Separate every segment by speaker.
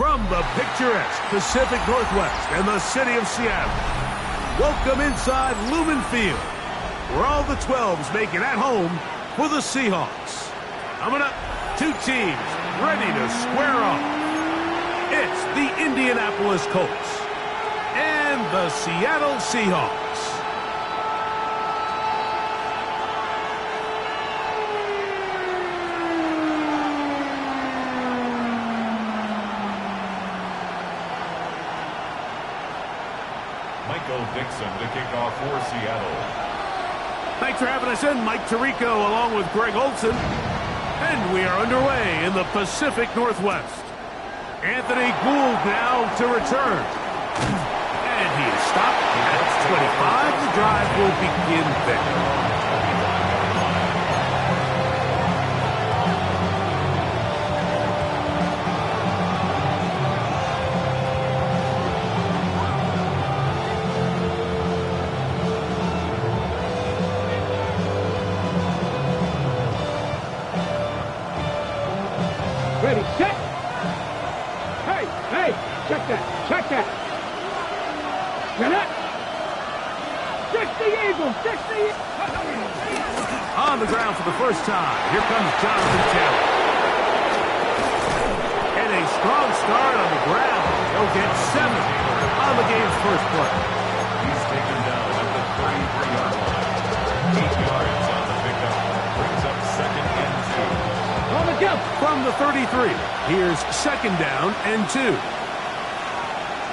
Speaker 1: From the picturesque Pacific Northwest and the city of Seattle, welcome inside Lumen Field, where all the 12s make it at home for the Seahawks. Coming up, two teams ready to square off. It's the Indianapolis Colts and the Seattle Seahawks.
Speaker 2: Dixon to kick off for Seattle.
Speaker 1: Thanks for having us in, Mike Tirico, along with Greg Olson. And we are underway in the Pacific Northwest. Anthony Gould now to return. And he is stopped at 25. The drive will begin there.
Speaker 3: Ready, set. Hey, check that. Get up. Fix the Eagles.
Speaker 1: On the ground for the first time, here comes Jonathan Taylor. And a strong start on the ground. He'll get 7 on the game's first play.
Speaker 2: He's taken down at the 33-yard line. 8 yards on the pickup. Brings up 2nd and 2.
Speaker 3: On the jump.
Speaker 1: From the 33, here's 2nd down and 2.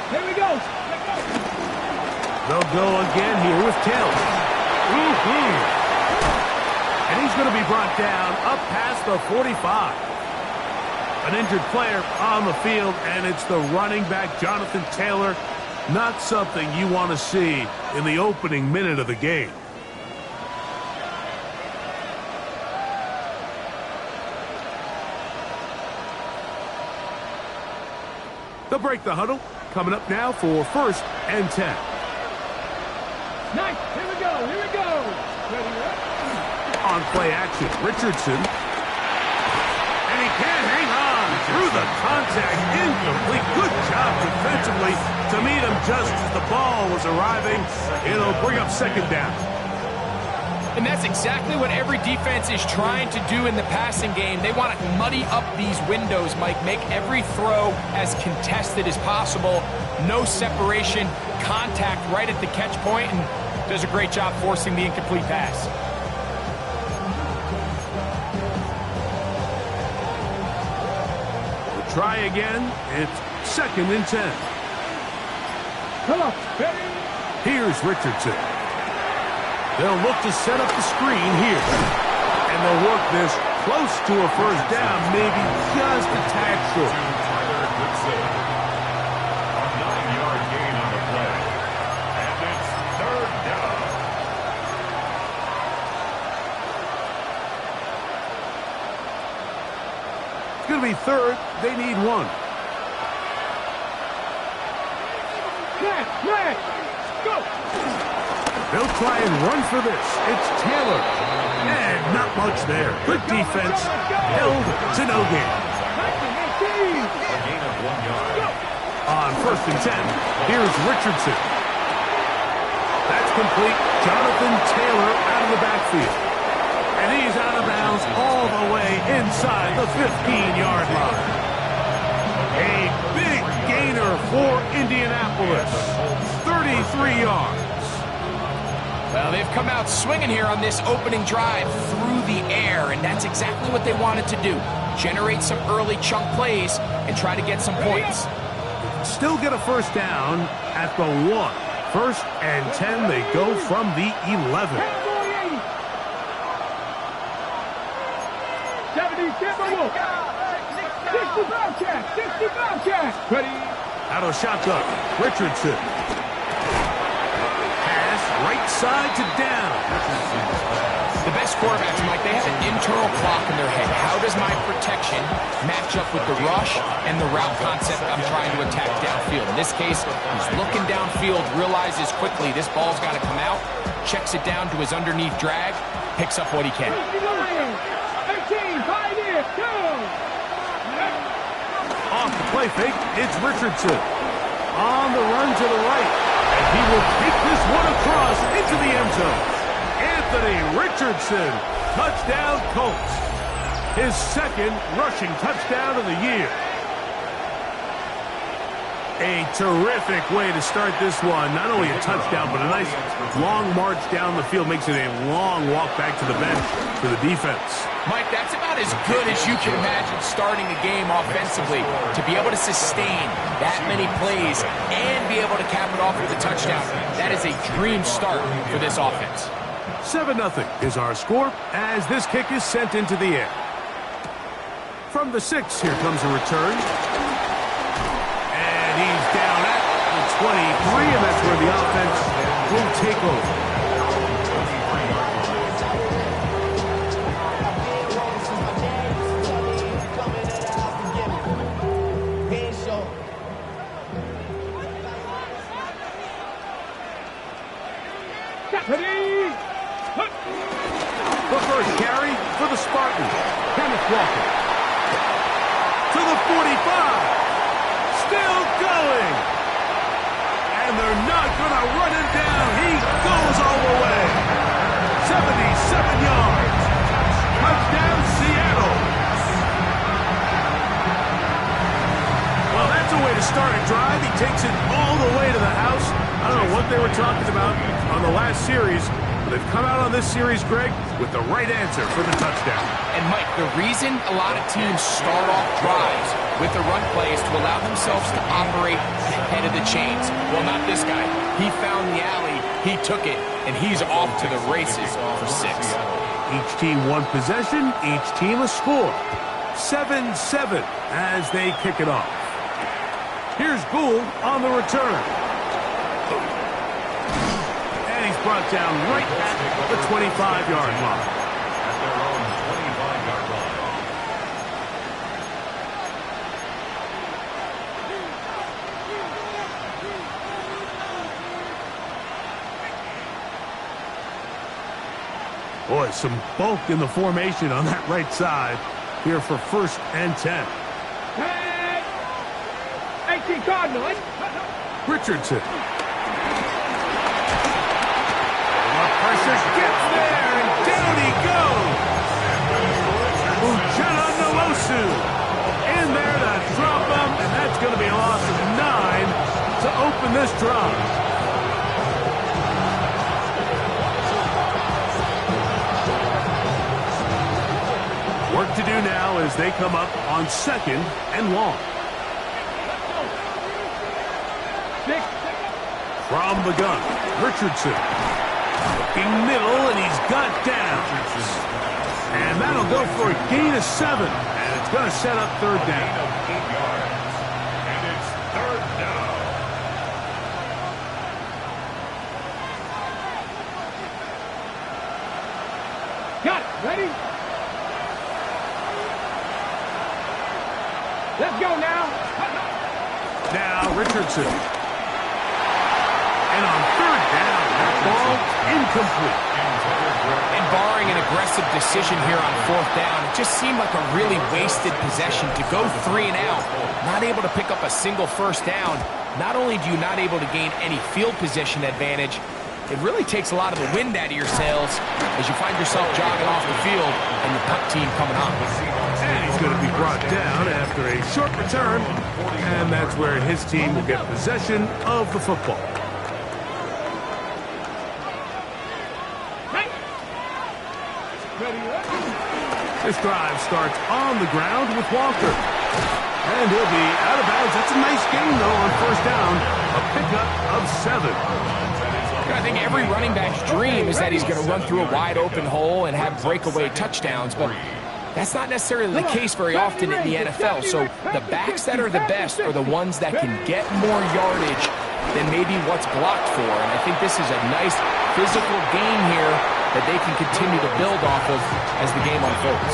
Speaker 3: Here we go.
Speaker 1: They'll go again here with Taylor. And he's going to be brought down up past the 45. An injured player on the field, and it's the running back, Jonathan Taylor. Not something you want to see in the opening minute of the game. They'll break the huddle. Coming up now for 1st and 10.
Speaker 3: Nice. Here we go. Ready,
Speaker 1: On play action, Richardson. And he can't hang on through the contact. Incomplete. Good job defensively to meet him just as the ball was arriving. It'll bring up 2nd down.
Speaker 4: And that's exactly what every defense is trying to do in the passing game. They want to muddy up these windows, Mike. Make every throw as contested as possible. No separation, contact right at the catch point, and does a great job forcing the incomplete pass.
Speaker 1: We'll try again. It's 2nd and 10.
Speaker 3: Come on.
Speaker 1: Here's Richardson. They'll look to set up the screen here. And they'll work this close to a 1st down, maybe just a tad short.
Speaker 2: A 9-yard gain on the play. And it's 3rd down.
Speaker 1: It's going to be 3rd. They need 1.
Speaker 3: Let's go.
Speaker 1: They'll try and run for this. It's Taylor. And not much there. Good defense. Held to no gain.
Speaker 2: A gain of 1 yard.
Speaker 1: On 1st and 10, here's Richardson. That's complete. Jonathan Taylor out of the backfield. And he's out of bounds all the way inside the 15-yard line. A big gainer for Indianapolis. 33 yards.
Speaker 4: Well, they've come out swinging here on this opening drive through the air, and that's exactly what they wanted to do. Generate some early chunk plays and try to get some points.
Speaker 1: Still get a 1st down at the 1. 1st and 10, they go from the 11.
Speaker 3: 60 Bobcat. Ready.
Speaker 1: Out of shotgun, Richardson. Pass right side to down.
Speaker 4: The best quarterbacks, Mike, they have an internal clock in their head. How does my protection match up with the rush and the route concept I'm trying to attack downfield? In this case, he's looking downfield, realizes quickly this ball's got to come out, checks it down to his underneath drag, picks up what he can.
Speaker 3: 18, 5 years, 2.
Speaker 1: Off the play fake, it's Richardson. On the run to the right. And he will take this one across into the end zone. Anthony Richardson, touchdown Colts. His second rushing touchdown of the year. A terrific way to start this one. Not only a touchdown, but a nice long march down the field. Makes it a long walk back to the bench for the defense.
Speaker 4: Mike, that's about as good as you can imagine starting a game offensively. To be able to sustain that many plays and be able to cap it off with a touchdown, that is a dream start for this offense.
Speaker 1: 7-0 is our score as this kick is sent into the air. From the 6, here comes a return. And he's down at the 23, and that's where the offense will take over. The first carry for the Spartans. Kenneth Walker. To the 45. Still going. And they're not going to run him down. He goes all the way. 77 yards. Touchdown, Seattle. Well, that's a way to start a drive. He takes it all the way to the house. I don't know what they were talking about on the last series. They've come out on this series, Greg, with the right answer for the touchdown.
Speaker 4: And, Mike, the reason a lot of teams start off drives with the run play is to allow themselves to operate ahead of the chains. Well, not this guy. He found the alley, he took it, and he's off to the races for 6.
Speaker 1: Each team one possession, each team a score. 7-7 as they kick it off. Here's Gould on the return. Brought down right at the 25-yard line.
Speaker 2: At their own 25-yard line.
Speaker 1: Boy, some bulk in the formation on that right side here for 1st and 10.
Speaker 3: Hey! 18 Cardinals.
Speaker 1: Richardson. Pressure gets there, and down he goes. Uchenna Nwosu in there to drop him, and that's going to be a loss of 9 to open this drive. Work to do now as they come up on 2nd and long. From the gun, Richardson. Looking middle, and he's got down. And that'll go for a gain of 7. And it's going to set up 3rd down.
Speaker 2: And it's 3rd down.
Speaker 3: Got it. Ready? Let's go now.
Speaker 1: Now Richardson. And on 3rd down, that ball incomplete.
Speaker 4: And barring an aggressive decision here on 4th down, it just seemed like a really wasted possession to go 3 and out. Not able to pick up a single 1st down. Not only do you not able to gain any field position advantage, it really takes a lot of the wind out of your sails as you find yourself jogging off the field and the punt team coming on.
Speaker 1: And he's going to be brought down after a short return. And that's where his team will get possession of the football. This drive starts on the ground with Walker. And he'll be out of bounds. That's a nice gain, though, on 1st down. A pickup of 7.
Speaker 4: I think every running back's dream is that he's going to run through a wide-open hole and have breakaway touchdowns, but that's not necessarily the case very often in the NFL. So the backs that are the best are the ones that can get more yardage than maybe what's blocked for. And I think this is a nice physical gain here that they can continue to build off of as the game unfolds.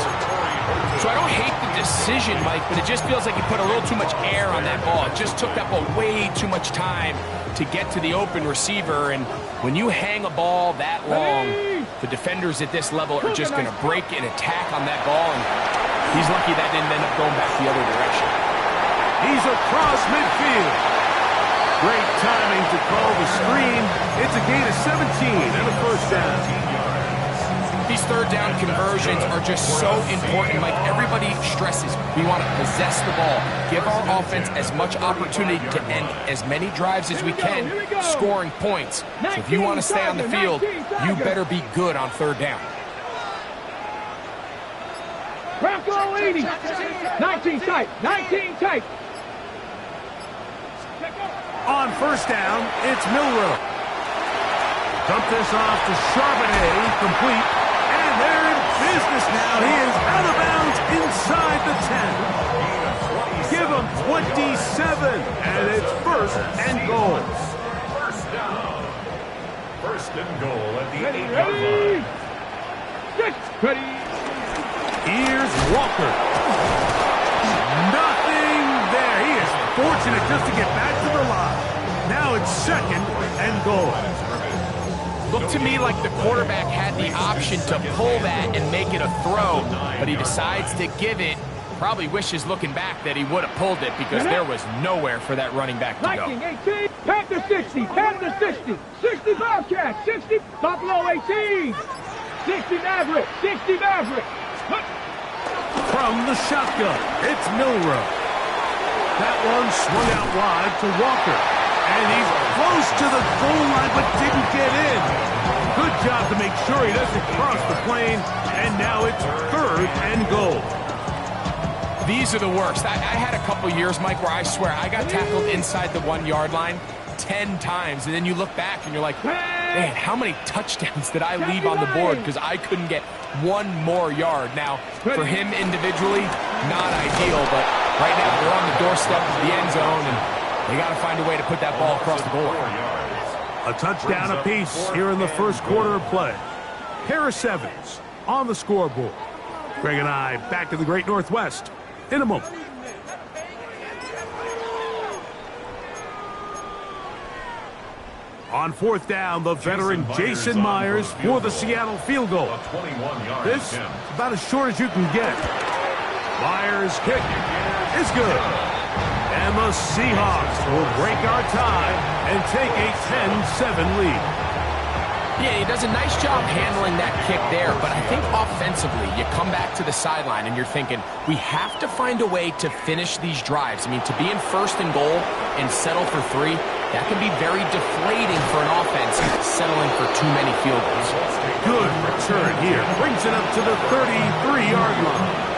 Speaker 4: So I don't hate the decision, Mike, but it just feels like he put a little too much air on that ball. It just took that ball way too much time to get to the open receiver. And when you hang a ball that long, the defenders at this level are just going to break and attack on that ball. And he's lucky that didn't end up going back the other direction.
Speaker 1: He's across midfield. Great timing to call the screen. It's a gain of 17 and a first down.
Speaker 4: These third down conversions are just so important. Like everybody stresses, we want to possess the ball, give our offense as much opportunity to end as many drives as we can, scoring points. So if you want to stay on the field, you better be good on third down.
Speaker 3: Bronco 80. 19 tight. 19 tight.
Speaker 1: On first down, it's Milroe. Dump this off to Charbonnet, complete. And they're in business now. He is out of bounds inside the 10. Give him 27, and it's first and goal.
Speaker 2: First down. First and goal at the 8-yard
Speaker 3: Ready.
Speaker 2: line.
Speaker 3: Ready.
Speaker 1: Here's Walker. Nothing there. He is fortunate just to get back to the line. Now it's second and goal.
Speaker 4: Looked to me like the quarterback had the option to pull that and make it a throw, but he decides to give it. Probably wishes looking back that he would have pulled it because there was nowhere for that running back to go.
Speaker 3: 19, 18, Panther 60, Panther 60, 60 Bobcat, 60, Buffalo 18, 60 Maverick, 60 Maverick.
Speaker 1: From the shotgun, it's Milroe. That one swung out wide to Walker. And he's close to the goal line, but didn't get in. Good job to make sure he doesn't cross the plane. And now it's third and goal.
Speaker 4: These are the worst. I had a couple years, Mike, where I swear I got tackled inside the 1-yard line 10 times. And then you look back and you're like, man, how many touchdowns did I leave on the board because I couldn't get one more yard. Now, for him individually, not ideal, but right now they're on the doorstep of the end zone, and they got to find a way to put that ball across the goal line.
Speaker 1: A touchdown apiece here in the first quarter of play. Harris Evans on the scoreboard. Greg and I back to the Great Northwest in a moment. On fourth down, the veteran Jason Myers for the Seattle field goal. This is about as short as you can get. Myers' kick is good. And the Seahawks will break our tie and take a 10-7 lead.
Speaker 4: Yeah, he does a nice job handling that kick there, but I think offensively, you come back to the sideline and you're thinking, we have to find a way to finish these drives. I mean, to be in first and goal and settle for 3, that can be very deflating for an offense settling for too many field goals.
Speaker 1: Good return here. Brings it up to the 33-yard line.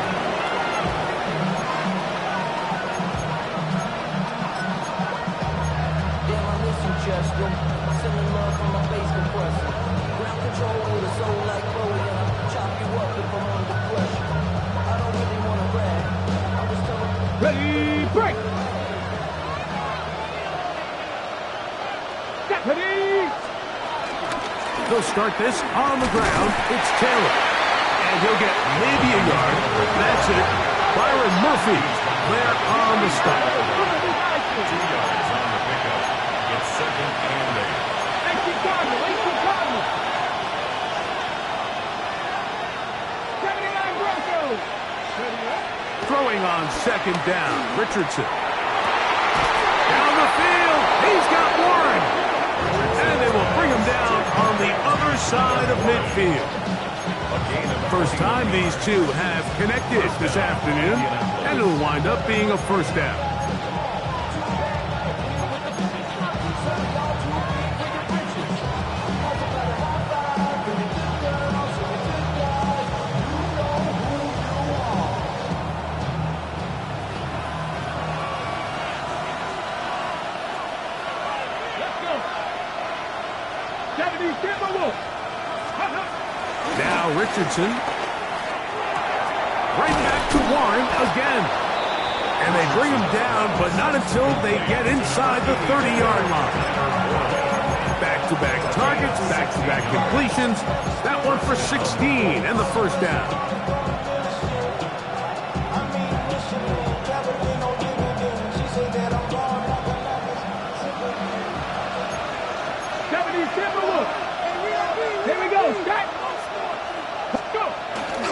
Speaker 3: Ready, break! Ready!
Speaker 1: They'll start this on the ground. It's Taylor. And he'll get maybe a yard. That's it. Byron Murphy there on the stop.
Speaker 2: 2 yards on the pickup. It's second and 8.
Speaker 3: 18 Cardinal, 18 Cardinal. 79 Broncos.
Speaker 1: Throwing on second down. Richardson. Down the field. He's got Warren. And they will bring him down on the other side of midfield. First time these two have connected this afternoon. And it'll wind up being a first down. Now Richardson. Right back to Warren again. And they bring him down, but not until they get inside the 30-yard line. Back-to-back targets, back-to-back completions. That one for 16 and the first down.
Speaker 3: Here we go, Stack.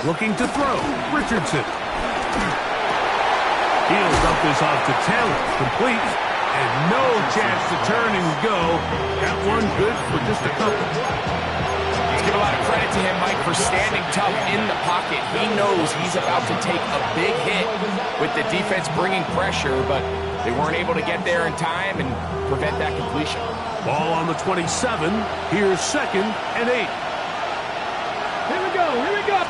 Speaker 1: Looking to throw. Richardson. He'll dump this off to Taylor. Complete. And no chance to turn and go. That one good for just a couple.
Speaker 4: Let's give a lot of credit to him, Mike, for standing tough in the pocket. He knows he's about to take a big hit with the defense bringing pressure, but they weren't able to get there in time and prevent that completion.
Speaker 1: Ball on the 27. Here's 2nd and 8.
Speaker 3: Here we go. Here we go.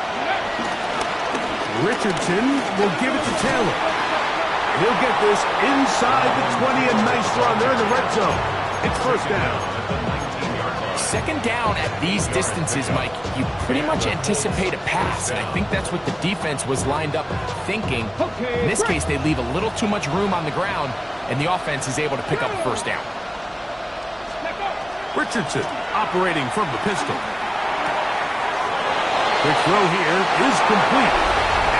Speaker 1: Richardson will give it to Taylor. He'll get this inside the 20, a nice run there in the red zone. It's 1st down.
Speaker 4: 2nd down at these distances, Mike, you pretty much anticipate a pass, and I think that's what the defense was lined up thinking. In this case, they leave a little too much room on the ground, and the offense is able to pick up a 1st down.
Speaker 1: Richardson operating from the pistol. The throw here is complete.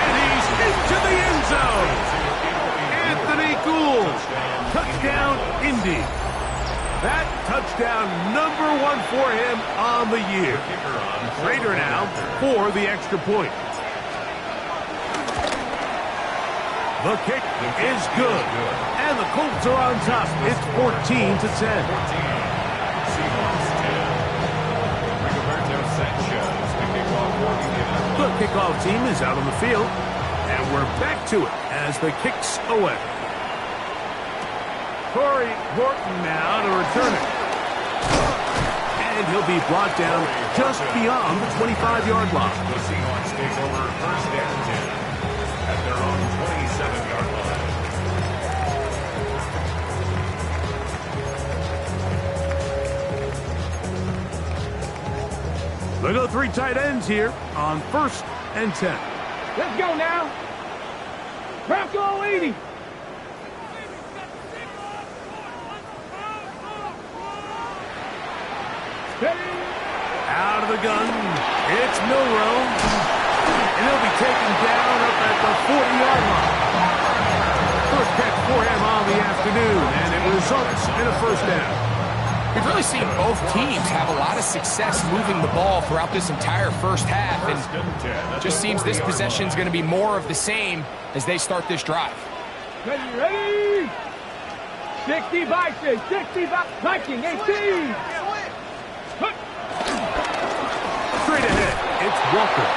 Speaker 1: And he's into the end zone. Anthony Gould. Touchdown, Indy. That touchdown number 1 for him on the year. Rader now for the extra point. The kick is good. And the Colts are on top. It's 14-10. The kickoff team is out on the field, and we're back to it as the kick's away. Corey Horton now to return it. And he'll be brought down just beyond the 25-yard line.
Speaker 2: The Seahawks take over 1st and 10 at their own 27-yard line.
Speaker 1: They go 3 tight ends here on 1st and 10.
Speaker 3: Let's go now. Bronco 80.
Speaker 1: Out of the gun, it's Milroe. And he'll be taken down up at the 40-yard line. First catch for him on the afternoon, and it results in a 1st down.
Speaker 4: We've really seen both teams have a lot of success moving the ball throughout this entire 1st half, and just seems this possession is going to be more of the same as they start this drive.
Speaker 3: Ready? 60 Vikings, 60 Viking, 18.
Speaker 1: Straight ahead, it's Walker.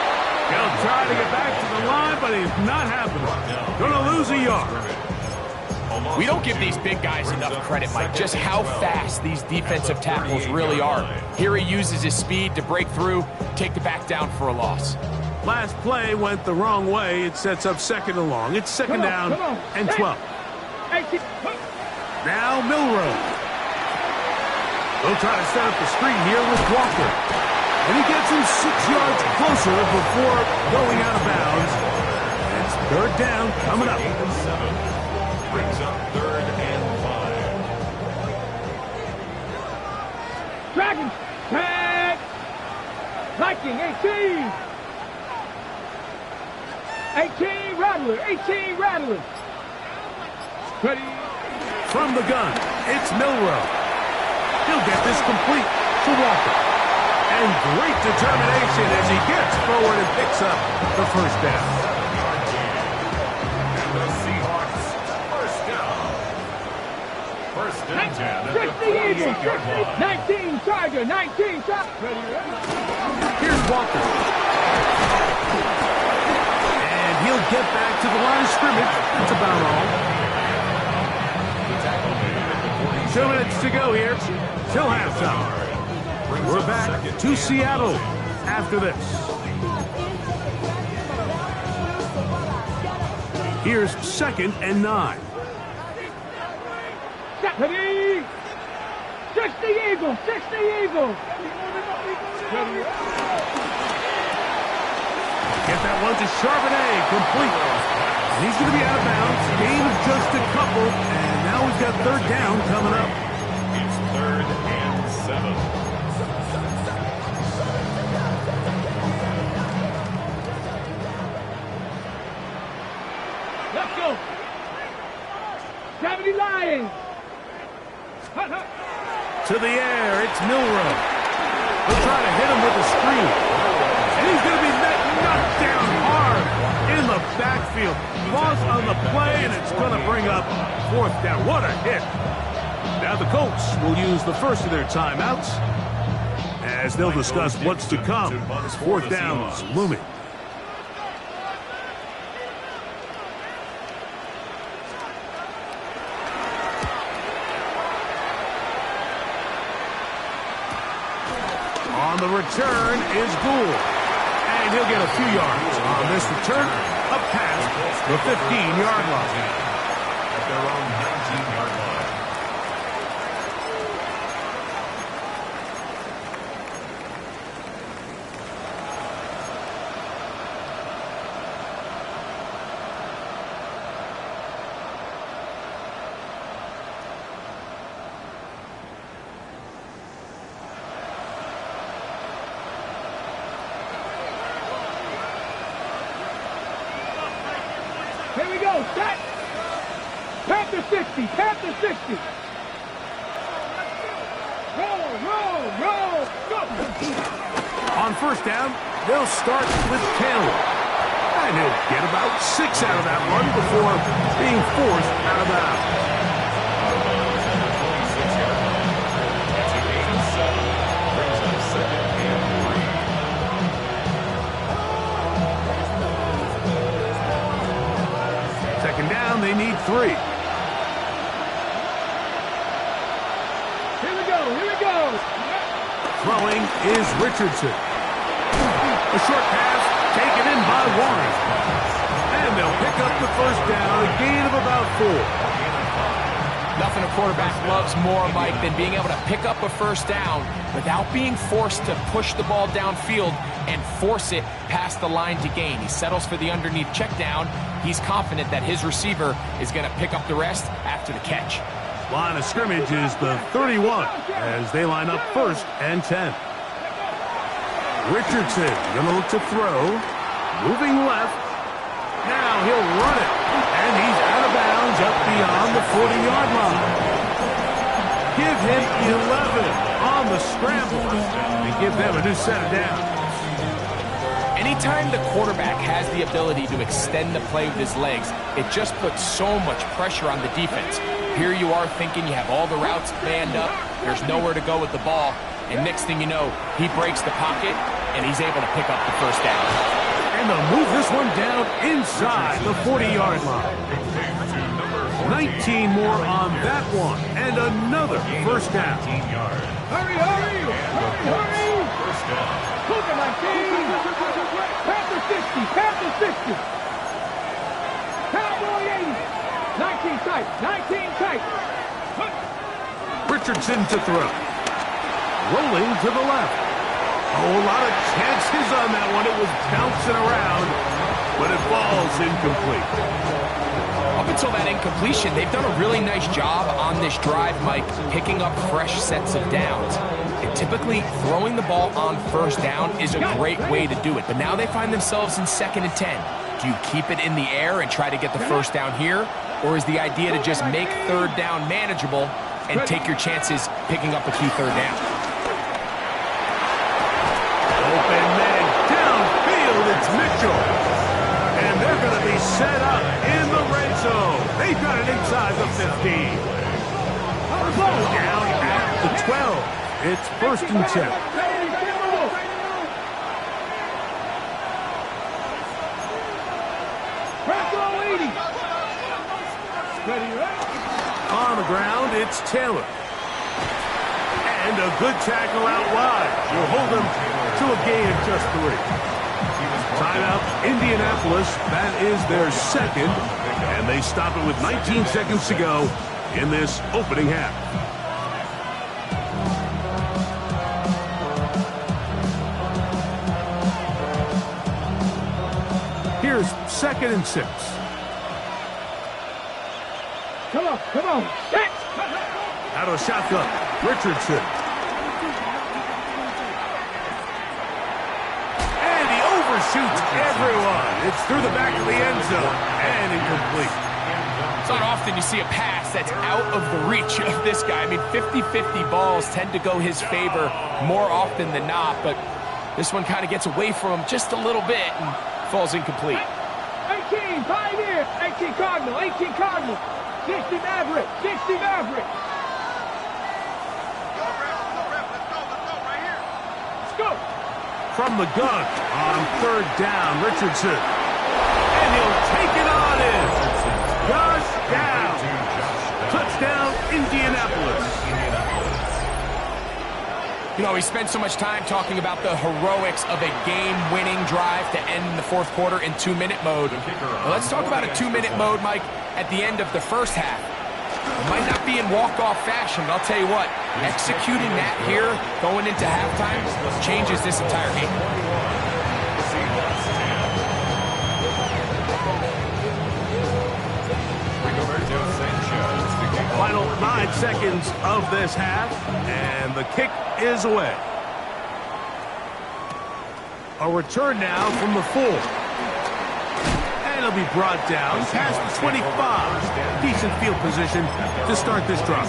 Speaker 1: He'll try to get back to the line, but he's not happening. Gonna lose a yard.
Speaker 4: We don't give these big guys enough credit, Mike, just how fast these defensive tackles really are. Here he uses his speed to break through, take the back down for a loss.
Speaker 1: Last play went the wrong way. It sets up 2nd and long. It's 2nd down and 12. Now Milroe. They'll try to set up the screen here with Walker. And he gets him 6 yards closer before going out of bounds. It's 3rd down coming up.
Speaker 2: Brings up 3rd and 5.
Speaker 3: Dragons, tag. Viking, 18. 18 Rattler, 18 Rattler. Ready?
Speaker 1: From the gun, it's Milroe. He'll get this complete to Walker. And great determination as he gets forward and picks up the 1st down.
Speaker 2: And the Seahawks, 1st down. 1st and 10 at the 48-yard line.
Speaker 3: 19 Tiger, 19 Tiger.
Speaker 1: Here's Walker. And he'll get back to the line of scrimmage. That's about all. 2 minutes to go here till halftime. We're back to Seattle after this. Here's 2nd and 9.
Speaker 3: Ready? 60 Eagles, 60 Eagles.
Speaker 1: Get that one to Charbonnet, complete. And he's going to be out of bounds. Gain of just a couple, and now we've got 3rd down coming up.
Speaker 2: It's 3rd and 7.
Speaker 3: Let's go. 70 Lions.
Speaker 1: To the air, it's Milroe. They'll try to hit him with a screen. And he's going to be knocked down hard in the the backfield. Loss on the play, and it's going to bring up fourth down. What a hit. Now the Colts will use the first of their timeouts as they'll discuss what's to come as fourth down is looming. On the return is Gould. And he'll get a few yards on this return up past the 15-yard line.
Speaker 2: At their own 19-yard line.
Speaker 3: Here we go, set. Panther 60, Panther 60. Roll, go.
Speaker 1: On first down, they'll start with Taylor. And he'll get about 6 out of that run before being forced out of bounds. Down, they need 3.
Speaker 3: Here we go.
Speaker 1: Throwing is Richardson. A short pass taken in by Warren. And they'll pick up the first down, a gain of about 4.
Speaker 4: Nothing a quarterback loves more, Mike, than being able to pick up a first down without being forced to push the ball downfield and force it past the line to gain. He settles for the underneath check down. He's confident that his receiver is going to pick up the rest after the catch.
Speaker 1: Line of scrimmage is the 31 as they line up first and 10. Richardson going to look to throw. Moving left. Now he'll run it. And he's out of bounds up beyond the 40-yard line. Give him 11 on the scramble and give them a new set of downs.
Speaker 4: Anytime the quarterback has the ability to extend the play with his legs, it just puts so much pressure on the defense. Here you are thinking you have all the routes manned up, there's nowhere to go with the ball, and next thing you know, he breaks the pocket, and he's able to pick up the first down.
Speaker 1: And they'll move this one down inside the 40-yard line. 19 more on that one, and another first down.
Speaker 3: Hurry.
Speaker 2: First down.
Speaker 3: Look at my team. Panther 60, Panther 60. Cowboy 80. 19 tight.
Speaker 1: Richardson to throw. Rolling to the left. A lot of chances on that one. It was bouncing around, but it falls incomplete.
Speaker 4: Up until that incompletion, they've done a really nice job on this drive, Mike, picking up fresh sets of downs. And typically, throwing the ball on first down is a great way to do it. But now they find themselves in 2nd and 10. Do you keep it in the air and try to get the first down here? Or is the idea to just make third down manageable and take your chances picking up a key third down?
Speaker 1: Open man downfield, it's Mitchell. And they're going to be set up in the red zone. They've got it inside the 15. Down at the 12. It's 1st and 10. On the ground, it's Taylor. And a good tackle out wide. Will hold him to a gain of just 3. Timeout, Indianapolis. That is their second. And they stop it with 19 seconds to go in this opening half. Here's 2nd and 6.
Speaker 3: Come on. Set.
Speaker 1: Out of shotgun, Richardson. And he overshoots everyone. It's through the back of the end zone and incomplete.
Speaker 4: It's not often you see a pass that's out of the reach of this guy. I mean, 50-50 balls tend to go his favor more often than not, but this one kind of gets away from him just a little bit and falls incomplete.
Speaker 3: 18. Pioneer. 18 Cardinal. 18 Cardinal. 60 Maverick. 60 Maverick. Let's go.
Speaker 1: From the gun on third down, Richardson. And he'll take it on in. Josh down. Touchdown, Indianapolis.
Speaker 4: You know, we spent so much time talking about the heroics of a game-winning drive to end the fourth quarter in 2-minute mode. Well, let's talk about a 2-minute mode, Mike, at the end of the first half. It might not be in walk-off fashion, but I'll tell you what, executing that here, going into halftime, changes this entire game.
Speaker 1: Final 9 seconds of this half, and the kick is away. A return now from the 4. And it'll be brought down past the 25. Decent field position to start this drive.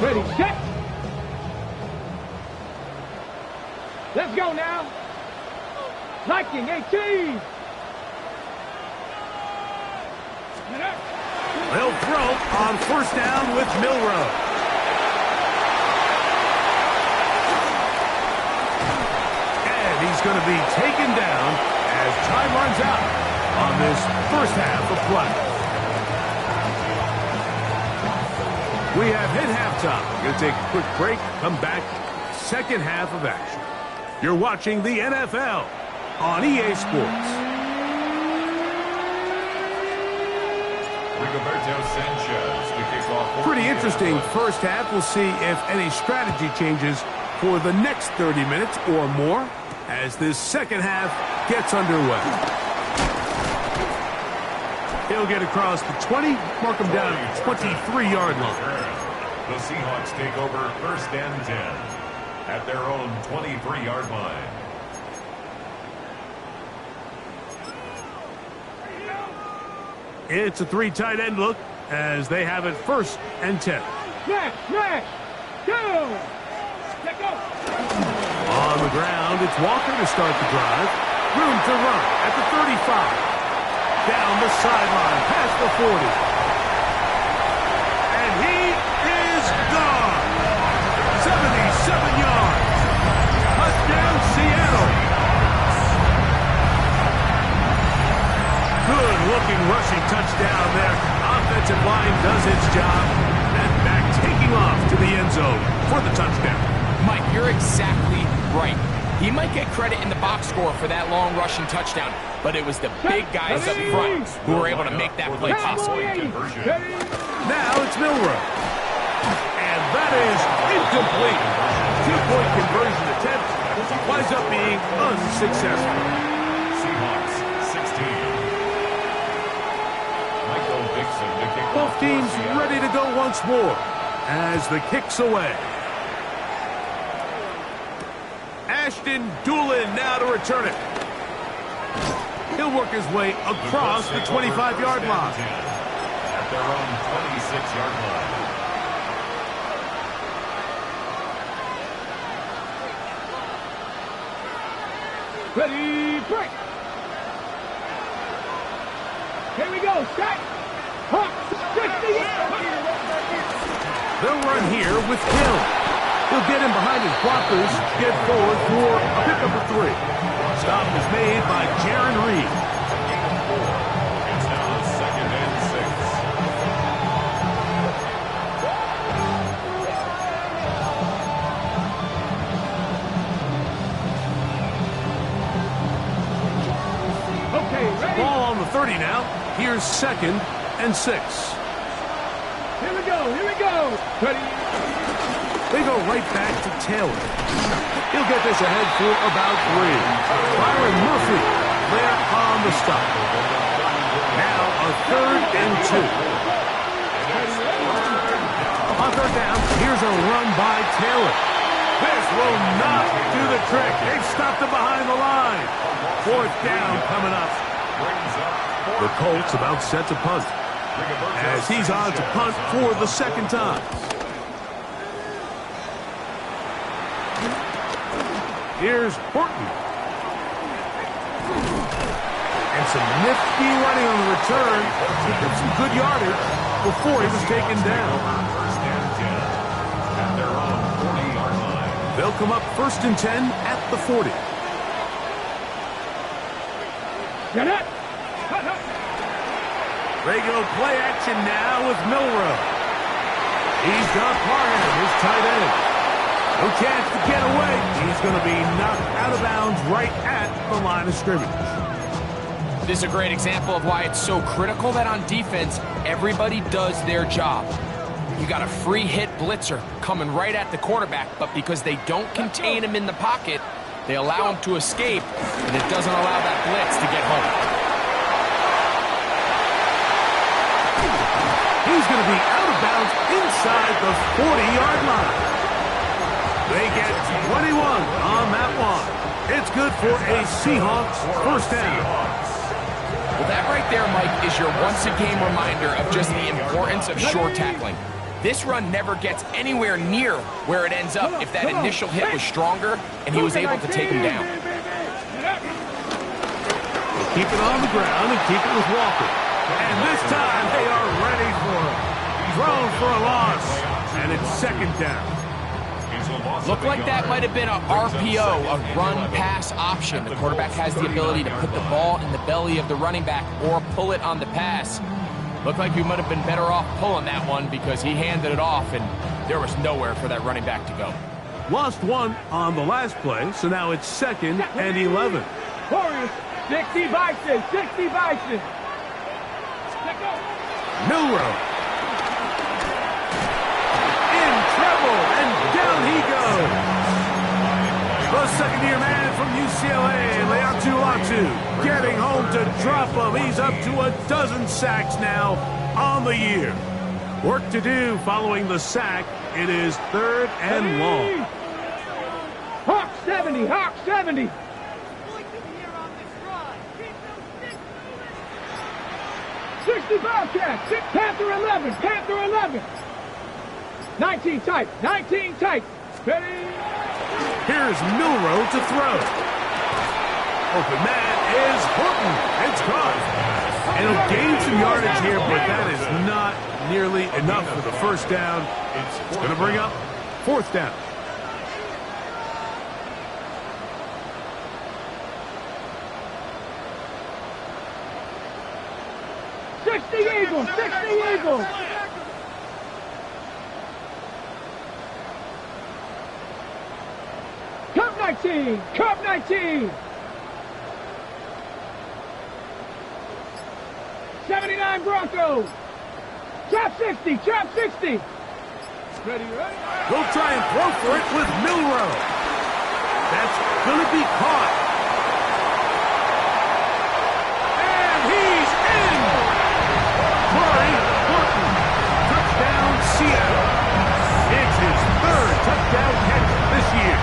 Speaker 3: Ready, set. Let's go now. Liking 18.
Speaker 1: They'll throw on first down with Milroe. And he's going to be taken down as time runs out on this first half of play. We have hit halftime. We're going to take a quick break, come back, second half of action. You're watching the NFL on EA Sports. Pretty interesting first half. We'll see if any strategy changes for the next 30 minutes or more as this second half gets underway. He'll get across the 20, mark him down at the 23-yard line.
Speaker 2: The Seahawks take over first and 10 at their own 23-yard line.
Speaker 1: It's a 3 tight end look as they have it first and 10.
Speaker 3: Smash, smash, down. Let go.
Speaker 1: On the ground, it's Walker to start the drive. Room to run at the 35. Down the sideline, past the 40. And he is gone. 77 yards. Touchdown, Seattle. Good-looking rushing touchdown there. Offensive line does its job. And back taking off to the end zone for the touchdown.
Speaker 4: Mike, you're exactly right. He might get credit in the box score for that long rushing touchdown, but it was the big guys up front who were able to make that play possible.
Speaker 1: Now it's Milroe. And that is incomplete. 2-point conversion attempt winds up being unsuccessful.
Speaker 2: Seahawks 16. Michael Dixon to kick
Speaker 1: Both
Speaker 2: off.
Speaker 1: teams ready to go once more as the kick's away. Alston-Gordon now to return it. He'll work his way across the 25-yard line.
Speaker 2: At their own 26-yard line.
Speaker 3: Ready, break. Here we go, set. Hawk, 60.
Speaker 1: They'll run here with Hill. He'll get in behind his blockers, get forward for a pickup of 3. Stop is made by Jaron Reed.
Speaker 2: It's now second and
Speaker 3: 6. Okay, ready.
Speaker 1: Ball on the 30 now. Here's second and 6.
Speaker 3: Here we go, here we go. Ready.
Speaker 1: They go right back to Taylor. He'll get this ahead for about 3. Byron Murphy there on the stop. Now a third and 2. On third down, here's a run by Taylor. This will not do the trick. They've stopped him behind the line. Fourth down coming up. The Colts about set to punt. as he's on to punt for the second time. Here's Horton. And some nifty running on the return. He got some good yardage before he was taken down.
Speaker 2: First and 10 at their own 40-yard line.
Speaker 1: They'll come up 1st and 10 at the 40.
Speaker 3: Get it.
Speaker 1: Regular play action now with Milrow. He's got Parham, his tight end. No chance to get away. He's going to be knocked out of bounds right at the line of scrimmage.
Speaker 4: This is a great example of why it's so critical that on defense, everybody does their job. You got a free hit blitzer coming right at the quarterback, but because they don't contain him in the pocket, they allow him to escape, and it doesn't allow that blitz to get home.
Speaker 1: He's going to be out of bounds inside the 40-yard line. They get 21 on that one. It's good for a Seahawks first down.
Speaker 4: Well, that right there, Mike, is your once-a-game reminder of just the importance of short tackling. This run never gets anywhere near where it ends up if that initial hit was stronger and he was able to take him down.
Speaker 1: They keep it on the ground and keep it with Walker. And this time they are ready for him. Thrown for a loss, and it's second down.
Speaker 4: Looked like that might have been a RPO, a run-pass option. The quarterback has the ability to put the ball in the belly of the running back or pull it on the pass. Looked like he might have been better off pulling that one because he handed it off, and there was nowhere for that running back to go.
Speaker 1: Lost one on the last play, so now it's 2nd and 11.
Speaker 3: Warriors, 60 Bison, 60 Bison.
Speaker 1: Milrow. In trouble, and down he goes. The second-year man from UCLA, Leatu, getting home to drop him. He's up to a dozen sacks now on the year. Work to do following the sack. It is 3rd and long.
Speaker 3: Hawk 70, Hawk 70. 60 Bobcats, Panther 11, Panther 11. 19 tight, 19 tight. Ready?
Speaker 1: Here's Milrow to throw. Open man is Horton. It's caught. And he'll gain some yardage here, but that is not nearly enough for the first down. It's going to bring up 4th down.
Speaker 3: Eagles, 60 Eagles. Cup 19, Cup 19. 79 Broncos. Trap 60, trap 60. Ready, ready?
Speaker 1: They'll try and throw for it with Milrow. That's going to be caught. And he's in. Murray Horton. Touchdown, Seattle. It's his 3rd touchdown catch this year.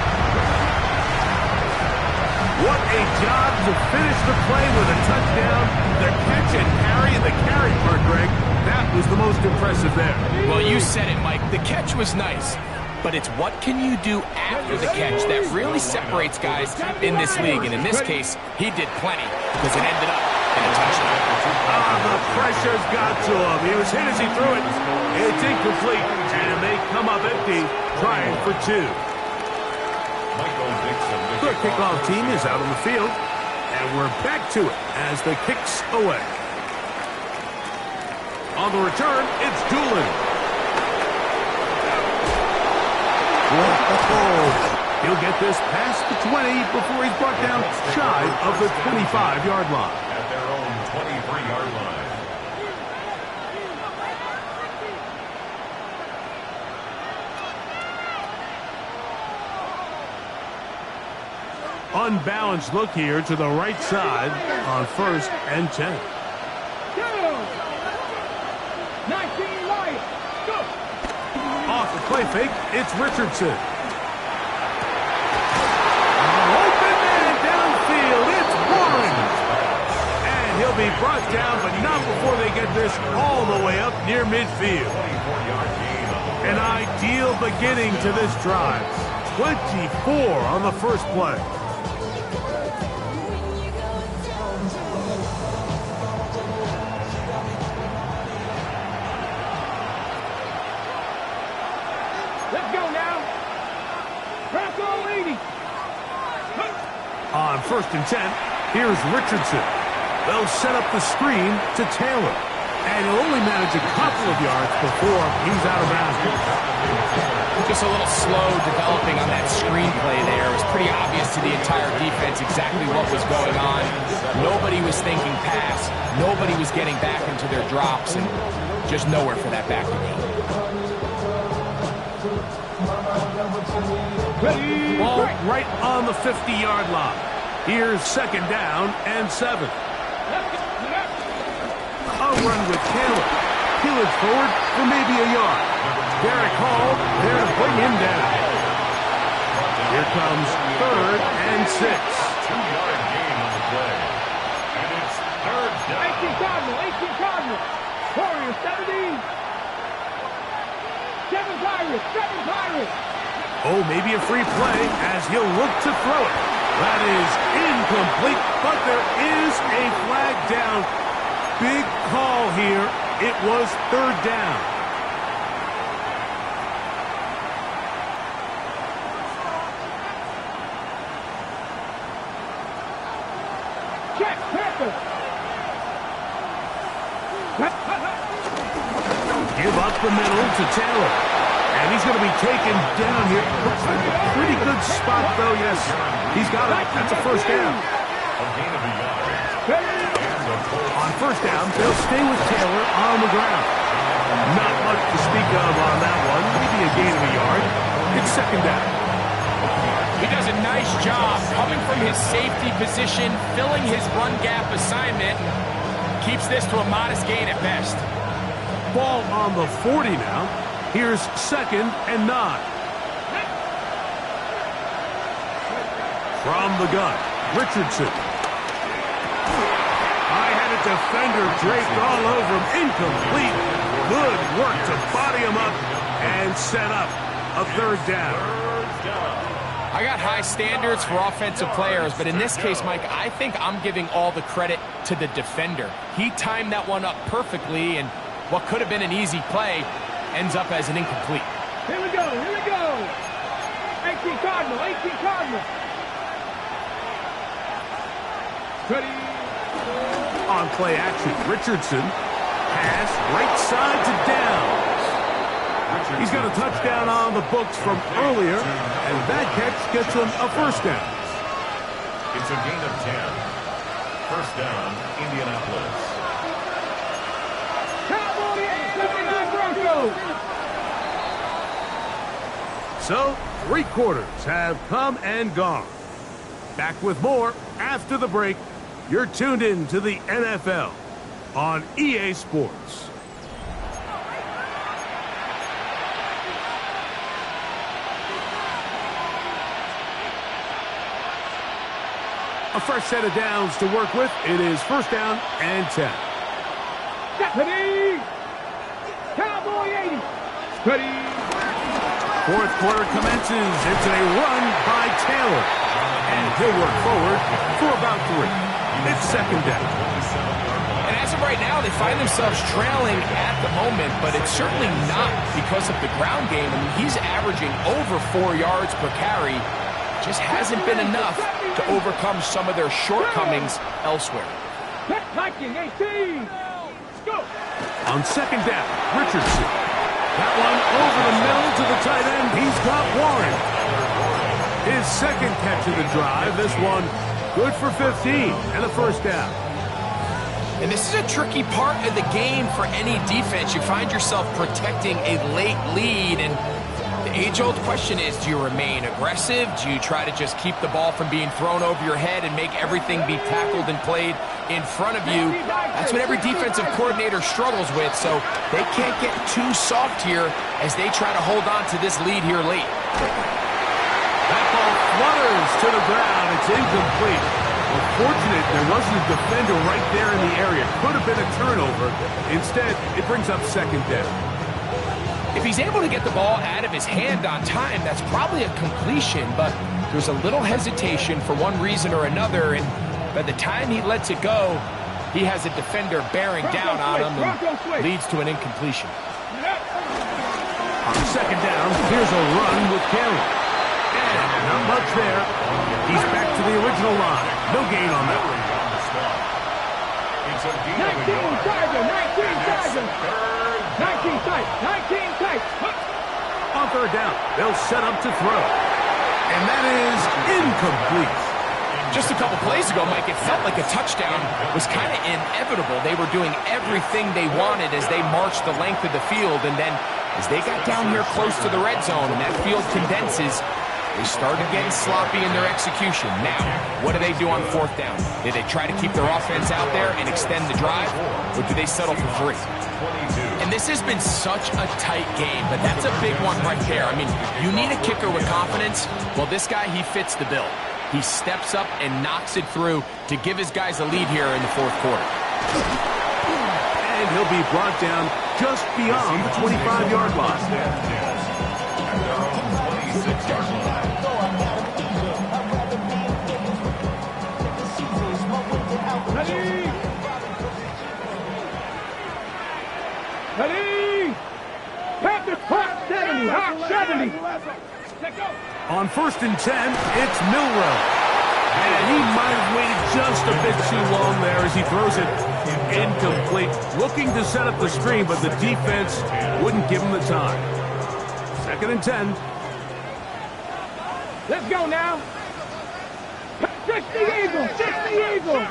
Speaker 1: What a job to finish the play with a touchdown. The catch and carry, and the carry part, Greg, that was the most impressive there.
Speaker 4: Well, you said it, Mike. The catch was nice. But it's what can you do after the catch that really separates guys in this league. And in this case, he did plenty because it ended up in a touchdown.
Speaker 1: The pressure's got to him. He was hit as he threw it. It's incomplete, and they come up empty, trying for 2. The kickoff team is out on the field, and we're back to it as the kick's away. On the return, it's Doolin. Whoa. He'll get this past the 20 before he's brought down shy of the 25-yard line.
Speaker 2: At their own 23-yard line.
Speaker 1: Unbalanced look here to the right side on 1st and 10.
Speaker 3: Go. 19 Lions. Go.
Speaker 1: Off the play fake, it's Richardson. Open man downfield, it's Warren. And he'll He'll be brought down, but not before they get this all the way up near midfield. An ideal beginning to this drive. 24 on the first play.
Speaker 3: Let's go now. Bronco 80.
Speaker 1: On 1st and 10, here's Richardson. They'll set up the screen to Taylor. And he'll only manage a couple of yards before he's out of bounds.
Speaker 4: Just a little slow developing on that screenplay there. It was pretty obvious to the entire defense exactly what was going on. Nobody was thinking pass. Nobody was getting back into their drops, and just nowhere for that back to be.
Speaker 1: Ball right on the 50-yard line. Here's 2nd down and 7. A run with Taylor. Peel it forward for maybe a yard. Derek Hall there to bring him down. Here comes 3rd and 6.
Speaker 2: 2-yard gain on the play. And it's 3rd down.
Speaker 3: 18 Cardinal, 18 Cardinal. Warriors 70. 7 Pirates, 7 Pirates.
Speaker 1: Oh, maybe a free play as he'll look to throw it. That is incomplete, but there is a flag down. Big call here. It was 3rd down.
Speaker 3: Check, Panther.
Speaker 1: Give up the middle to Taylor. And he's going to be taken down here. Pretty good spot, though, yes. He's got it. That's a 1st down.
Speaker 2: A gain of a yard.
Speaker 1: On 1st down, they'll stay with Taylor on the ground. Not much to speak of on that one. Maybe a gain of a yard. It's 2nd down.
Speaker 4: He does a nice job coming from his safety position, filling his run gap assignment, keeps this to a modest gain at best.
Speaker 1: Ball on the 40 now. Here's 2nd and 9. From the gun, Richardson. I-headed defender draped all over him. Incomplete. Good work to body him up and set up a 3rd down.
Speaker 4: I got high standards for offensive players, but in this case, Mike, I think I'm giving all the credit to the defender. He timed that one up perfectly, and what could have been an easy play ends up as an incomplete.
Speaker 3: Here we go, here we go. 18 Cardinal, 18 Cardinal. Ready.
Speaker 1: On play action, Richardson. Pass right side to Downs. He's got a touchdown on the books from earlier, and that catch gets him a 1st down.
Speaker 2: It's a gain of 10. 1st down, Indianapolis.
Speaker 1: So, 3 quarters have come and gone. Back with more after the break. You're tuned in to the NFL on EA Sports. A fresh set of downs to work with. It is 1st down and 10.
Speaker 3: Deputy! Cowboy 80. Ready.
Speaker 1: 4th quarter commences. It's a run by Taylor. And he'll work forward for about 3. It's 2nd down.
Speaker 4: And as of right now, they find themselves trailing at the moment, but it's certainly not because of the ground game. I mean, he's averaging over 4 yards per carry. Just hasn't been enough to overcome some of their shortcomings elsewhere.
Speaker 3: Viking 18. Go.
Speaker 1: On 2nd down, Richardson. That one over the middle to the tight end. He's got Warren. His 2nd catch of the drive. This one good for 15 and a 1st down.
Speaker 4: And this is a tricky part of the game for any defense. You find yourself protecting a late lead, and the age-old question is, do you remain aggressive? Do you try to just keep the ball from being thrown over your head and make everything be tackled and played in front of you? That's what every defensive coordinator struggles with, so they can't get too soft here as they try to hold on to this lead here late.
Speaker 1: That ball flutters to the ground. It's incomplete. Fortunate there wasn't a defender right there in the area. Could have been a turnover. Instead, it brings up second down.
Speaker 4: If he's able to get the ball out of his hand on time, that's probably a completion, but there's a little hesitation for one reason or another, and by the time he lets it go, he has a defender bearing down on him and leads to an incompletion.
Speaker 1: On second down, here's a run with Kelly. And not much there. He's back to the original line. No gain on that one.
Speaker 3: 19 Tiger, 19 Tiger. 19 tight, 19 tight.
Speaker 1: On third down, they'll set up to throw. And that is incomplete.
Speaker 4: Just a couple plays ago, Mike, it felt like a touchdown was kind of inevitable. They were doing everything they wanted as they marched the length of the field, and then as they got down here close to the red zone and that field condenses, they started getting sloppy in their execution. Now, what do they do on fourth down? Do they try to keep their offense out there and extend the drive, or do they settle for three? And this has been such a tight game, but that's a big one right there. I mean, you need a kicker with confidence. Well, this guy, he fits the bill. He steps up and knocks it through to give his guys a lead here in the fourth quarter.
Speaker 1: And he'll be brought down just beyond the 25-yard line.
Speaker 3: Ready! Panthers hot 70, hot 70.
Speaker 1: On first and 10, it's Milroe. And he might have waited just a bit too long there as he throws it incomplete. Looking to set up the screen, but the defense wouldn't give him the time. Second and 10.
Speaker 3: Let's go now. 60 Eagles, 60 Eagles.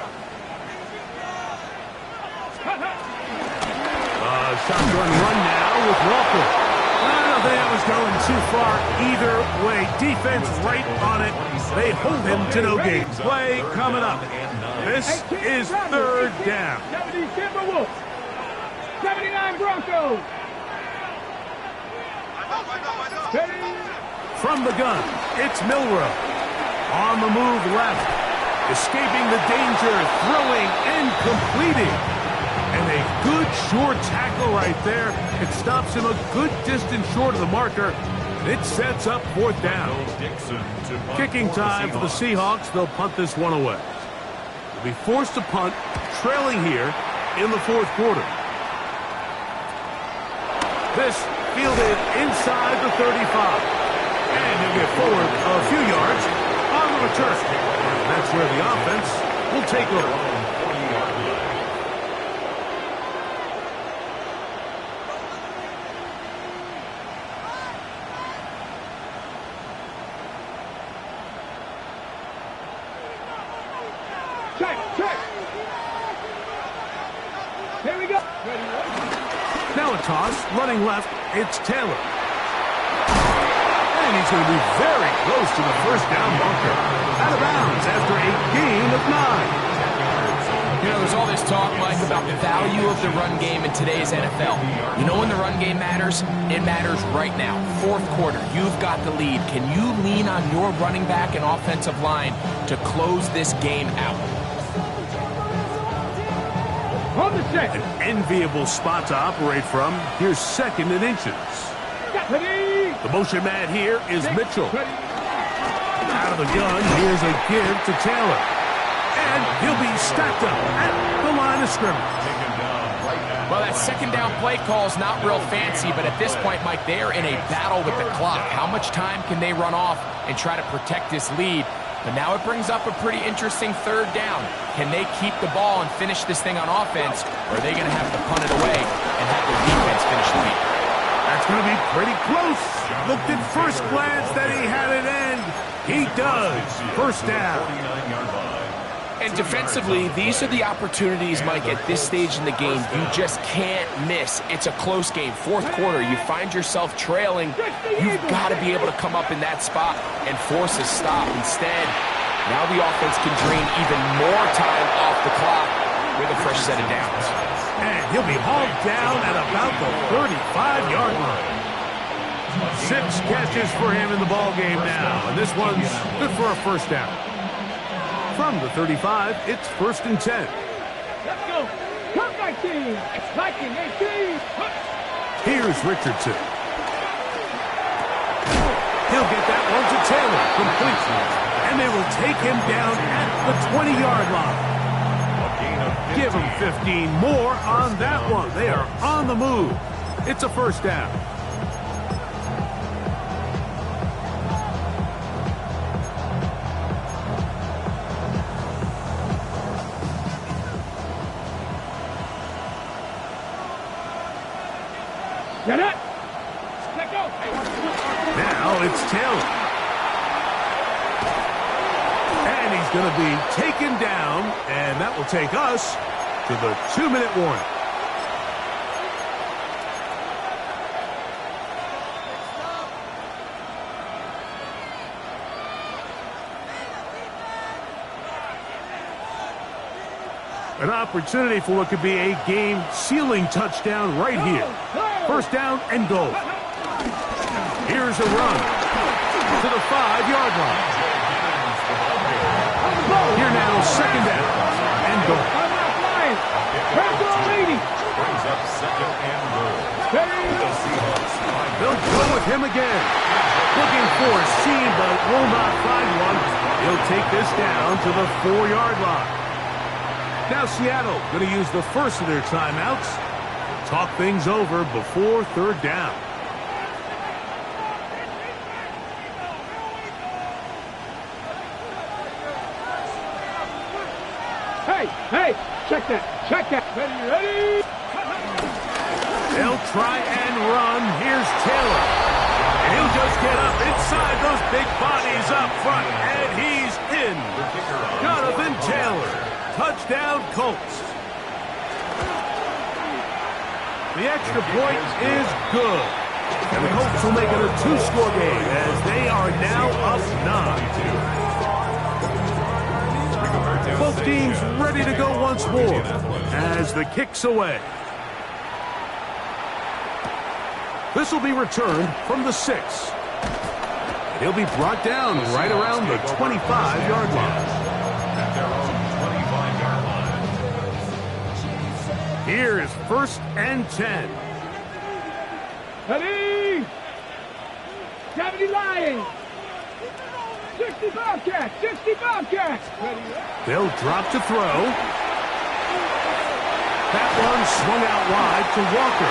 Speaker 1: Shotgun run now with Walker. I don't think that was going too far either way. Defense right on it. They hold him to no gain. Play coming up. This is third down.
Speaker 3: 70 Timberwolves. 79 Broncos.
Speaker 1: From the gun, it's Milroe. On the move left. Escaping the danger, throwing and completing. And a good short tackle right there. It stops him a good distance short of the marker. It sets up fourth down. Kicking time for the Seahawks. They'll punt this one away. They'll be forced to punt, trailing here in the fourth quarter. This fielded inside the 35. And he'll get forward a few yards on the return. And that's where the offense will take over.
Speaker 3: Check. Here we go.
Speaker 1: Now a toss, running left, it's Taylor. And he's going to be very close to the first down bunker. Out of bounds after a gain of 9.
Speaker 4: You know, there's all this talk, Mike, about the value of the run game in today's NFL. You know when the run game matters? It matters right now. Fourth quarter, you've got the lead. Can you lean on your running back and offensive line to close this game out?
Speaker 3: On the set.
Speaker 1: An enviable spot to operate from. Here's second and inches.
Speaker 3: Ready.
Speaker 1: The motion man here is Mitchell.
Speaker 3: Ready.
Speaker 1: Out of the gun, here's a give to Taylor. And he'll be stacked up at the line of scrimmage.
Speaker 4: Well, that second down play call is not real fancy, but at this point, Mike, they're in a battle with the clock. How much time can they run off and try to protect this lead? But now it brings up a pretty interesting third down. Can they keep the ball and finish this thing on offense, or are they going to have to punt it away and have their defense finish the lead?
Speaker 1: That's going to be pretty close. Looked at first glance that he had it end. He does. First down.
Speaker 4: And defensively, these are the opportunities, Mike, at this stage in the game you just can't miss. It's a close game. Fourth quarter, you find yourself trailing. You've got to be able to come up in that spot and force a stop. Instead, now the offense can drain even more time off the clock with a fresh set of downs.
Speaker 1: And he'll be hauled down at about the 35-yard line. 6 catches for him in the ball game now. And this one's good for a first down. From the 35, it's 1st and 10.
Speaker 3: Let's go. Come 19. 18.
Speaker 1: Here's Richardson. He'll get that one to Taylor. Complete. And they will take him down at the 20-yard line. Give him 15 more on that one. They are on the move. It's a 1st down.
Speaker 3: Get it. Let go.
Speaker 1: Now it's Taylor. And he's going to be taken down, and that will take us to the 2-minute warning. An opportunity for what could be a game-sealing touchdown right here. 1st down and goal. Here's a run to the 5-yard line. Here now, 2nd down and goal.
Speaker 2: Brings up 2nd and goal. The Seahawks.
Speaker 1: They'll go with him again. Looking for a seam, but will not find one. He'll take this down to the 4-yard line. Now Seattle going to use the first of their timeouts. Talk things over before 3rd down.
Speaker 3: Hey, check that. Ready.
Speaker 1: They'll try and run. Here's Taylor. And he'll just get up inside those big bodies up front. And he's in. Jonathan Taylor. Touchdown, Colts. The extra point is good. And the Colts will make it a 2-score game as they are now up 9. Both teams ready to go once more as the kick's away. This will be returned from the 6. And he'll be brought down right around the 25-yard line.
Speaker 2: At their own 25-yard line.
Speaker 1: Here is 1st and 10.
Speaker 3: Ready. 70 Lions. 60 Bobcats. Ready.
Speaker 1: They'll drop to throw. That one swung out wide to Walker.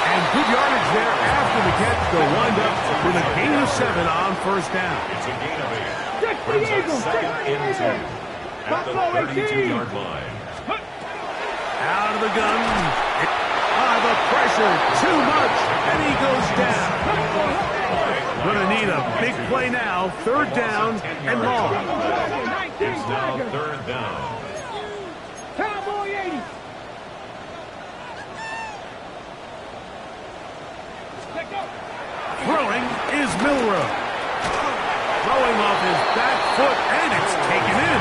Speaker 1: And good yardage there after the catch. They'll wind up with a gain of 7 on 1st down.
Speaker 2: It's a gain of 8. Brings up 2nd and 2 at the 32-yard line.
Speaker 1: Out of the gun. The pressure, too much, and he goes down. Gonna need a big play now. 3rd down and long.
Speaker 2: It's now 3rd down.
Speaker 3: Cowboy 80.
Speaker 1: Throwing is Milrow. Throwing off his back foot, and it's taken in.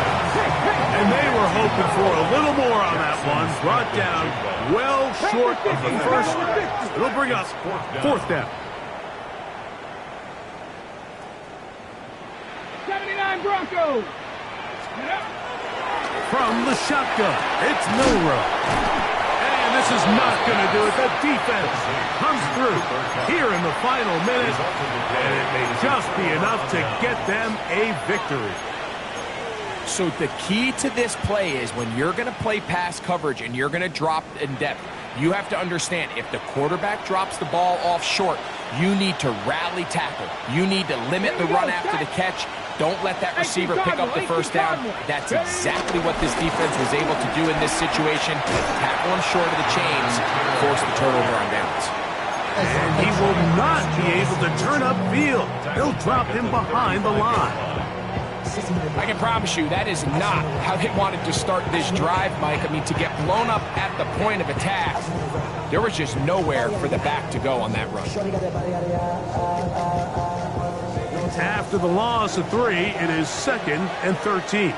Speaker 1: And they were hoping for a little more on that one. Brought down well short of the 1st. It'll bring us 4th down.
Speaker 3: 79 Broncos.
Speaker 1: From the shotgun, it's Milrow. And this is not going to do it. The defense comes through here in the final minute. And it may just be enough to get them a victory.
Speaker 4: So the key to this play is when you're going to play pass coverage and you're going to drop in depth, you have to understand if the quarterback drops the ball off short, you need to rally tackle. You need to limit the run after the catch. Don't let that receiver pick up the 1st down. That's exactly what this defense was able to do in this situation. Tackle him short of the chains, force the turnover on downs.
Speaker 1: And he will not be able to turn upfield. They'll drop him behind the line.
Speaker 4: I can promise you that is not how they wanted to start this drive, Mike. I mean, to get blown up at the point of attack, there was just nowhere for the back to go on that run.
Speaker 1: After the loss of 3, it is 2nd and 13.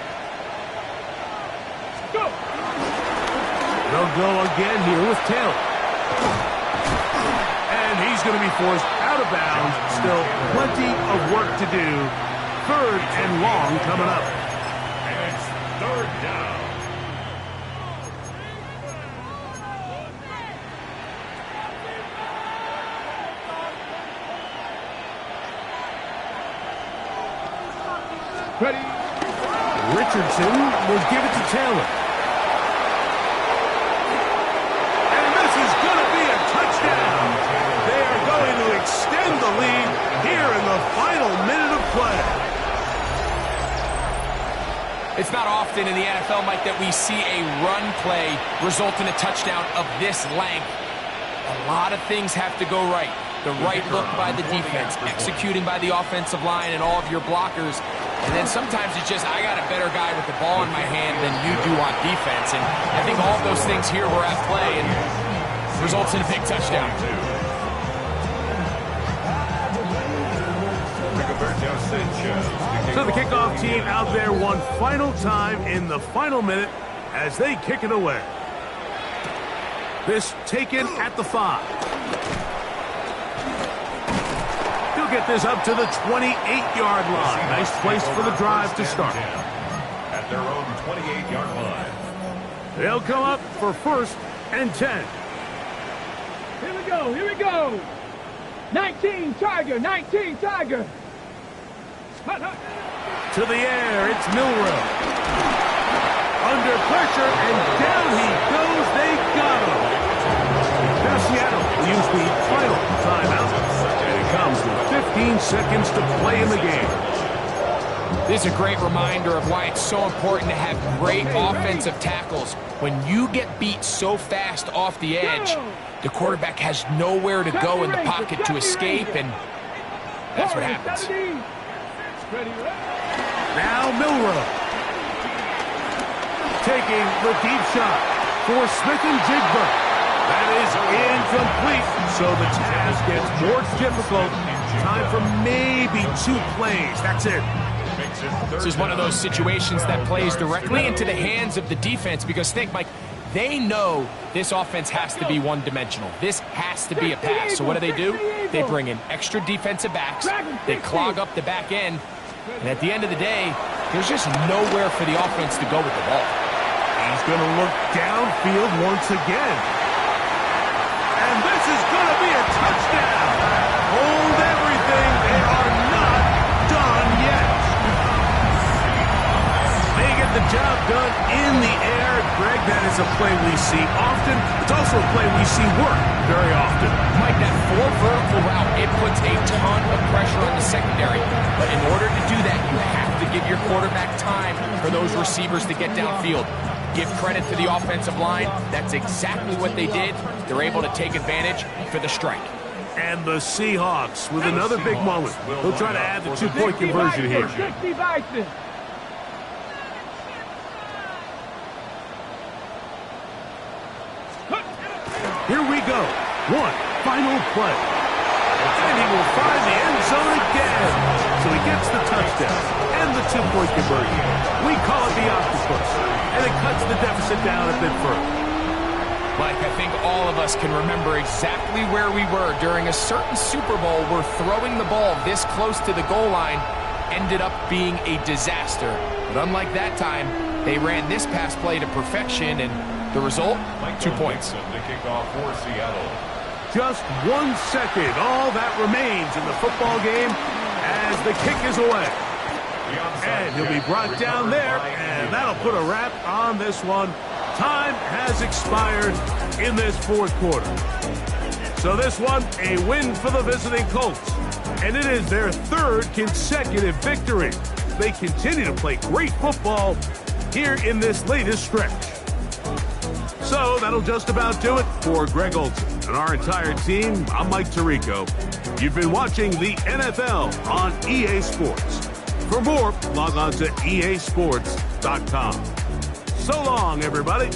Speaker 1: They'll go again here with Taylor. And he's going to be forced out of bounds. Still plenty of work to do. 3rd and long coming up.
Speaker 2: third down.
Speaker 3: Ready.
Speaker 1: Richardson will give it to Taylor. And this is going to be a touchdown. They are going to extend the lead here in the final minute of play.
Speaker 4: It's not often in the NFL, Mike, that we see a run play result in a touchdown of this length. A lot of things have to go right. The right look by the defense, executing by the offensive line and all of your blockers. And then sometimes it's just, I got a better guy with the ball in my hand than you do on defense. And I think all of those things here were at play and results in a big touchdown.
Speaker 1: So the kickoff team out there one final time in the final minute as they kick it away. This taken at the 5. He'll get this up to the 28-yard line. Nice place for the drive to start.
Speaker 2: At their own 28-yard line.
Speaker 1: They'll come up for 1st and 10.
Speaker 3: Here we go. Here we go. 19 Tiger. 19 Tiger. Hut, hut.
Speaker 1: To the air, it's Milroe. Under pressure, and down he goes. They got him. Now Seattle will use the final timeout. And it comes with 15 seconds to play in the game.
Speaker 4: This is a great reminder of why it's so important to have great offensive tackles. When you get beat so fast off the edge, the quarterback has nowhere to go in the pocket to escape, and that's what happens.
Speaker 1: Now Milroe. Taking the deep shot for Smith and Jigba. That is incomplete, so the task gets more difficult. Time for maybe 2 plays. That's it.
Speaker 4: This is one of those situations that plays directly into the hands of the defense because think, Mike, they know this offense has to be one-dimensional. This has to be a pass. So what do? They bring in extra defensive backs. They clog up the back end. And at the end of the day, there's just nowhere for the offense to go with the ball.
Speaker 1: He's going to look downfield once again. And this is going to be a touchdown. Hold everything. They are not done yet. They get the job done in the air. Greg, that is a play we see often. It's also a play we see work very often.
Speaker 4: Mike, that 4 vertical route, it puts a ton of pressure on the secondary. But in order to do that, you have to give your quarterback time for those receivers to get downfield. Give credit to the offensive line. That's exactly what they did. They're able to take advantage for the strike.
Speaker 1: And the Seahawks with another big moment. They'll try to add the 2-point conversion here. Here we go. One final play. And he will find the end zone again. So he gets the touchdown and the 2-point conversion. We call it the octopus. And it cuts the deficit down a bit further.
Speaker 4: Mike, I think all of us can remember exactly where we were during a certain Super Bowl where throwing the ball this close to the goal line ended up being a disaster. But unlike that time, they ran this pass play to perfection, and the result, 2 points.
Speaker 2: The kickoff for Seattle.
Speaker 1: Just 1 second, all that remains in the football game as the kick is away. And he'll be brought down there, and that'll put a wrap on this one. Time has expired in this 4th quarter. So this one, a win for the visiting Colts. And it is their 3rd consecutive victory. They continue to play great football here in this latest stretch. So that'll just about do it for Greg Olsen and our entire team. I'm Mike Tirico. You've been watching the NFL on EA Sports. For more, log on to easports.com. So long, everybody.